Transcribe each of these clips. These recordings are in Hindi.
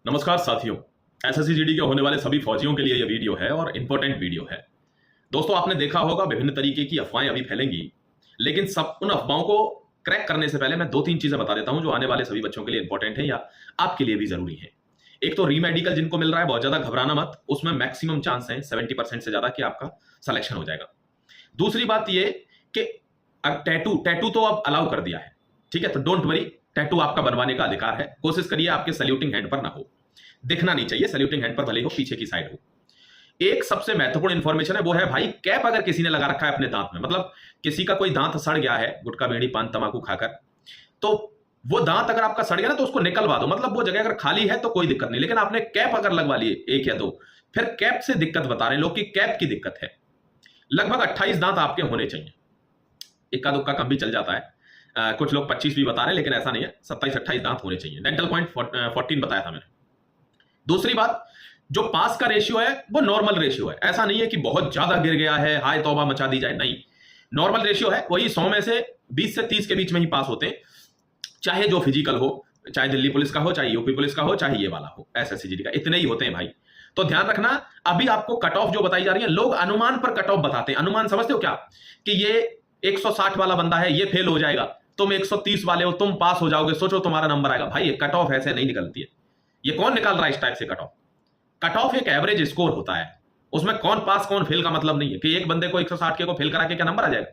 नमस्कार साथियों। एसएससी जीडी के होने वाले सभी फौजियों के लिए यह वीडियो है और इंपॉर्टेंट वीडियो है। दोस्तों, आपने देखा होगा विभिन्न तरीके की अफवाहें अभी फैलेंगी, लेकिन सब उन अफवाहों को क्रैक करने से पहले मैं दो तीन चीजें बता देता हूं जो आने वाले सभी बच्चों के लिए इंपॉर्टेंट है या आपके लिए भी जरूरी है। एक तो रीमेडिकल जिनको मिल रहा है, बहुत ज्यादा घबराना मत, उसमें मैक्सिमम चांस है 70% से ज्यादा कि आपका सिलेक्शन हो जाएगा। दूसरी बात यह कि टैटू टैटू तो अब अलाउ कर दिया है, ठीक है, तो डोंट वरी, टैटू आपका बनवाने का अधिकार है। कोशिश करिए आपके सैल्यूटिंग हैंड पर ना हो, दिखना नहीं चाहिए, सैल्यूटिंग हैंड पर भले हो, पीछे की साइड हो। एक सबसे महत्वपूर्ण इंफॉर्मेशन है, वो है भाई कैप अगर किसी ने लगा रखा है अपने दांत में, मतलब किसी का कोई दांत सड़ गया है गुटखा बीड़ी पान तंबाकू खाकर, तो वो दांत अगर आपका सड़ गया ना तो उसको निकलवा दो, मतलब वो जगह अगर खाली है तो कोई दिक्कत नहीं। लेकिन आपने कैप अगर लगवा ली एक या दो, फिर कैप से दिक्कत बता रहे हैं लोग कि कैप की दिक्कत है। लगभग 28 दांत आपके होने चाहिए, इक्का दुक्का कम भी चल जाता है, कुछ लोग 25 भी बता रहे हैं, लेकिन ऐसा नहीं है, 27-28 दांत होने चाहिए। डेंटल पॉइंट 14 बताया था मैंने। दूसरी बात, जो पास का रेशियो है वो नॉर्मल रेशियो है, ऐसा नहीं है कि बहुत ज्यादा गिर गया है हाय तौबा मचा दी जाए, नहीं, नॉर्मल रेशियो है, वही 100 में से 20 से 30 के बीच में ही पास होते हैं, चाहे जो फिजिकल हो, चाहे दिल्ली पुलिस का हो, चाहे यूपी पुलिस का हो, चाहे ये वाला हो, एसएससी जीडी का, इतने ही होते हैं भाई। तो ध्यान रखना, अभी आपको कट ऑफ जो बताई जा रही है, लोग अनुमान पर कट ऑफ बताते हैं। अनुमान समझते हो क्या, कि ये 160 वाला बंदा है, ये फेल हो जाएगा, तुम 130 वाले हो, तुम पास हो जाओगे, सोचो तुम्हारा नंबर आएगा। भाई कट ऑफ ऐसे नहीं निकलती है, ये कौन निकाल रहा है इस टाइप से कट ऑफ? कट ऑफ एक एवरेज स्कोर होता है, उसमें कौन पास कौन फेल का मतलब नहीं है कि एक बंदे को 160 के को फेल करा के क्या नंबर आ जाएगा,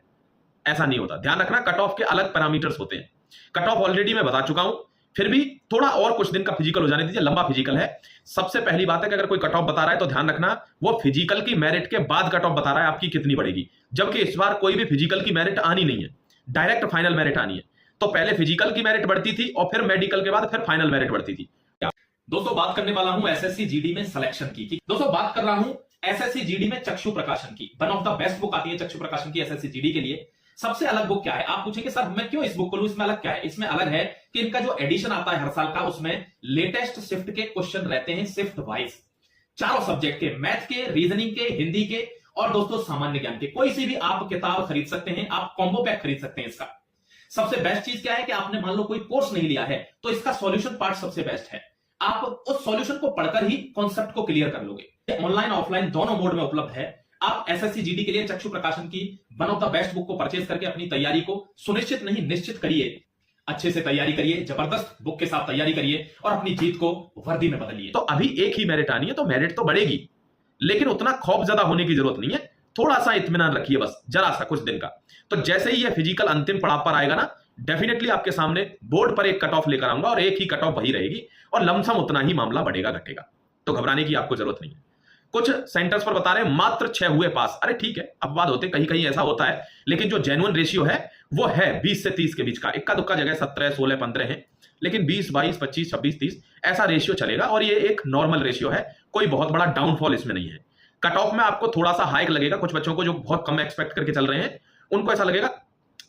ऐसा नहीं होता। ध्यान रखना, कट ऑफ के अलग पैरामीटर्स होते हैं। कट ऑफ ऑलरेडी मैं बता चुका हूं, फिर भी थोड़ा और कुछ दिन का फिजिकल हो जाने दीजिए, लंबा फिजिकल है। सबसे पहली बात है कि अगर कोई कट ऑफ बता रहा है तो ध्यान रखना वो फिजिकल की मेरिट के बाद कट ऑफ बता रहा है आपकी कितनी बढ़ेगी, जबकि इस बार कोई भी फिजिकल की मेरिट आनी नहीं है, डायरेक्ट फाइनल मेरिट आनी है। तो पहले फिजिकल की मेरिट बढ़ती थी और फिर मेडिकल के बाद फिर फाइनल मेरिट बढ़ती थी। दोस्तों, बात करने वाला हूं एसएससी जीडी में सिलेक्शन की। दोस्तों, बात कर रहा हूं एसएससी जीडी में चक्षु प्रकाशन की। One of the best book आती है चक्षु प्रकाशन की एसएससी जीडी के लिए। सबसे अलग बुक क्या है, आप पूछेंगे सर मैं क्यों इस बुक को लूं, इसमें अलग क्या है? इसमें अलग है कि इनका जो एडिशन आता है हर साल का, उसमें लेटेस्ट शिफ्ट के क्वेश्चन रहते हैं, शिफ्ट वाइज, चारों सब्जेक्ट के, मैथ के, रीजनिंग के, हिंदी के और दोस्तों सामान्य ज्ञान के। कोई सी भी आप किताब खरीद सकते हैं, आप कॉम्बो पैक खरीद सकते हैं इसका। सबसे बेस्ट चीज क्या है कि आपने मान लो कोई कोर्स नहीं लिया है तो इसका सॉल्यूशन पार्ट सबसे बेस्ट है, आप उस सॉल्यूशन को पढ़कर ही कॉन्सेप्ट को क्लियर कर लोगे। ऑनलाइन ऑफलाइन दोनों मोड में उपलब्ध है। आप एसएससी जीडी के लिए चक्षु प्रकाशन की one of the best book को परचेज करके अपनी तैयारी को सुनिश्चित नहीं निश्चित करिए, अच्छे से तैयारी करिए, जबरदस्त बुक के साथ तैयारी करिए और अपनी जीत को वर्दी में बदलिए। तो अभी एक ही मेरिट आनी है, तो मेरिट तो बढ़ेगी, लेकिन उतना खौफ ज्यादा होने की जरूरत नहीं है, थोड़ा सा इत्मीनान रखिए बस, जरा सा कुछ दिन का। तो जैसे ही ये फिजिकल अंतिम पड़ाव पर आएगा ना, डेफिनेटली आपके सामने बोर्ड पर एक कट ऑफ लेकर आऊंगा और एक ही कट ऑफ वही रहेगी और लमसम उतना ही मामला बढ़ेगा घटेगा, तो घबराने की आपको जरूरत नहीं है। कुछ सेंटर्स पर बता रहे हैं मात्र 6 हुए पास, अरे ठीक है, अपवाद होते, कहीं कहीं ऐसा होता है, लेकिन जो जेन्युइन रेशियो है वो है 20 से 30 के बीच का। इक्का दुक्का जगह 17, 16, 15 है, लेकिन 20, 22, 25, 26, 30 ऐसा रेशियो चलेगा और ये एक नॉर्मल रेशियो है, कोई बहुत बड़ा डाउनफॉल इसमें नहीं है। कट ऑफ में आपको थोड़ा सा हाइक लगेगा, कुछ बच्चों को जो बहुत कम एक्सपेक्ट करके चल रहे हैं उनको ऐसा लगेगा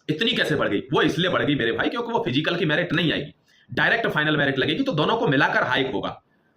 इतनी कैसे बढ़ गई। वो इसलिए बढ़ गई मेरे भाई क्योंकि वो फिजिकल की मेरिट नहीं आएगी, डायरेक्ट फाइनल मेरिट लगेगी, तो दोनों को मिलाकर हाइक होगा।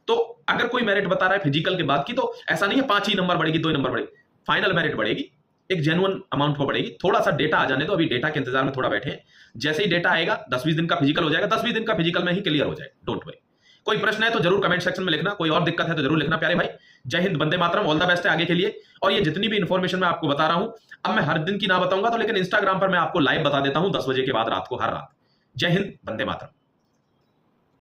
तो अगर कोई मेरिट बता रहा है फिजिकल के बाद की, तो ऐसा नहीं है 5 ही नंबर बढ़ेगी, 2 नंबर बढ़ेगी, फाइनल मेरिट बढ़ेगी, एक जेन्युइन अमाउंट पर बढ़ेगी। थोड़ा सा डेटा आ जाने दो, अभी डेटा के इंतजार में थोड़ा बैठे हैं, जैसे ही डेटा आएगा 10-20 दिन का फिजिकल हो जाएगा, 10-20 दिन का फिजिकल में ही क्लियर हो जाएगा, डोंट वरी। कोई प्रश्न है तो जरूर कमेंट सेक्शन में लिखना, कोई और दिक्कत है तो जरूर लिखना प्यारे भाई। जय Hind, Vande Mataram, all the best है आगे के लिए। और ये जितनी भी इंफॉर्मेशन मैं आपको बता रहा हूं, अब मैं हर दिन की ना बताऊंगा तो, लेकिन इंस्टाग्राम पर मैं आपको लाइव बता देता हूं 10 बजे के बाद रात को, हर रात। जय हिंद, वंदे मातरम।